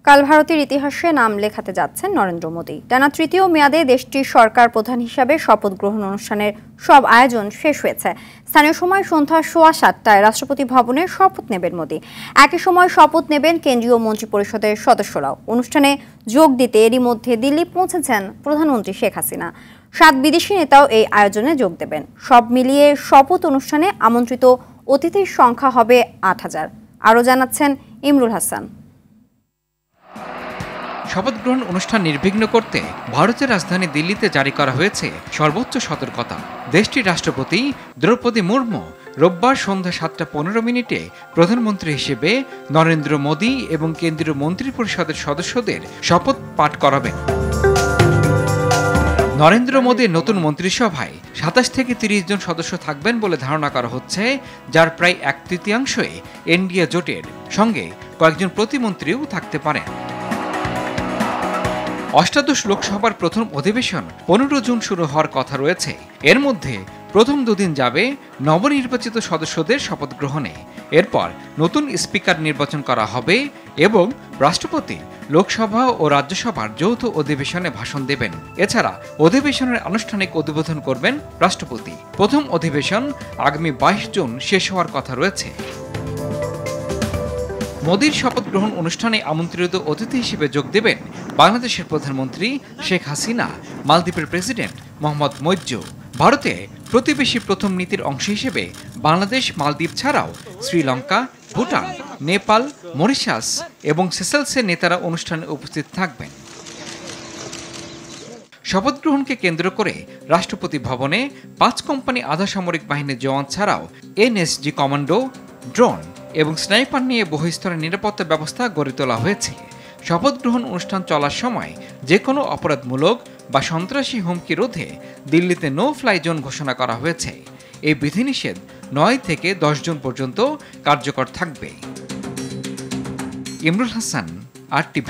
কাল ভারতের ইতিহাসে নাম লেখাতে যাচ্ছেন নরেন্দ্র মোদী। টানা তৃতীয় মেয়াদে দেশটির সরকার প্রধান হিসাবে শপথ গ্রহণ অনুষ্ঠানের সব আয়োজন শেষ হয়েছে। স্থানীয় সময় সন্ধ্যা 7:15টায় রাষ্ট্রপতি ভবনে শপথ নেবেন মোদী। একই সময় শপথ নেবেন কেন্দ্রীয় মন্ত্রিপরিষদের সদস্যরাও। অনুষ্ঠানে যোগ দিতে এরই মধ্যে দিল্লি পৌঁছেছেন প্রধানমন্ত্রী শেখ হাসিনা। 7 বিদেশি নেতাও এই আয়োজনে যোগ দেবেন। সব মিলিয়ে শপথ অনুষ্ঠানে আমন্ত্রিত অতিথির সংখ্যা হবে 8,000। আরও জানাচ্ছেন ইমরুল হাসান। শপথ গ্রহণ অনুষ্ঠান নির্বিঘ্ন করতে ভারতের রাজধানী দিল্লিতে জারি করা হয়েছে সর্বোচ্চ সতর্কতা। দেশটির রাষ্ট্রপতি দ্রৌপদী মুর্মু রোববার সন্ধ্যা 7:15 প্রধানমন্ত্রী হিসেবে নরেন্দ্র মোদী এবং কেন্দ্রীয় মন্ত্রিপরিষদের সদস্যদের শপথ পাঠ করাবেন। নরেন্দ্র মোদীর নতুন মন্ত্রিসভায় 27 থেকে 30 জন সদস্য থাকবেন বলে ধারণা করা হচ্ছে, যার প্রায় 1/3 এনডিএ জোটের সঙ্গে কয়েকজন প্রতিমন্ত্রীও থাকতে পারেন। অষ্টাদশ লোকসভার প্রথম অধিবেশন 15 জুন শুরু হওয়ার কথা রয়েছে। এর মধ্যে প্রথম দুদিন যাবে নবনির্বাচিত সদস্যদের শপথ গ্রহণে। এরপর নতুন স্পিকার নির্বাচন করা হবে এবং রাষ্ট্রপতি লোকসভা ও রাজ্যসভার যৌথ অধিবেশনে ভাষণ দেবেন। এছাড়া অধিবেশনের আনুষ্ঠানিক উদ্বোধন করবেন রাষ্ট্রপতি। প্রথম অধিবেশন আগামী 22 জুন শেষ হওয়ার কথা রয়েছে। মোদীর শপথ গ্রহণ অনুষ্ঠানে আমন্ত্রিত অতিথি হিসেবে যোগ দেবেন বাংলাদেশের প্রধানমন্ত্রী শেখ হাসিনা, মালদ্বীপের প্রেসিডেন্ট মোহাম্মদ মইজ্জু। ভারতে প্রতিবেশী প্রথম নীতির অংশ হিসেবে বাংলাদেশ, মালদ্বীপ ছাড়াও শ্রীলঙ্কা, ভুটান, নেপাল, মরিশাস এবং সেসেলসের নেতারা অনুষ্ঠানে উপস্থিত থাকবেন। শপথ গ্রহণকে কেন্দ্র করে রাষ্ট্রপতি ভবনে 5 কোম্পানি আধা সামরিক বাহিনীর জওয়ান ছাড়াও এনএসজি কমান্ডো, ড্রোন এবং স্নাইপার নিয়ে বহু স্তরের নিরাপত্তা ব্যবস্থা গড়ে তোলা হয়েছে। শপথ গ্রহণ অনুষ্ঠান চলার সময় যে কোনো অপরাধমূলক বা সন্ত্রাসী হুমকি রোধে দিল্লিতে নো ফ্লাই জোন ঘোষণা করা হয়েছে। এই বিধিনিষেধ 9 থেকে 10 জন পর্যন্ত কার্যকর থাকবে। ইমরুল হাসান, RTV।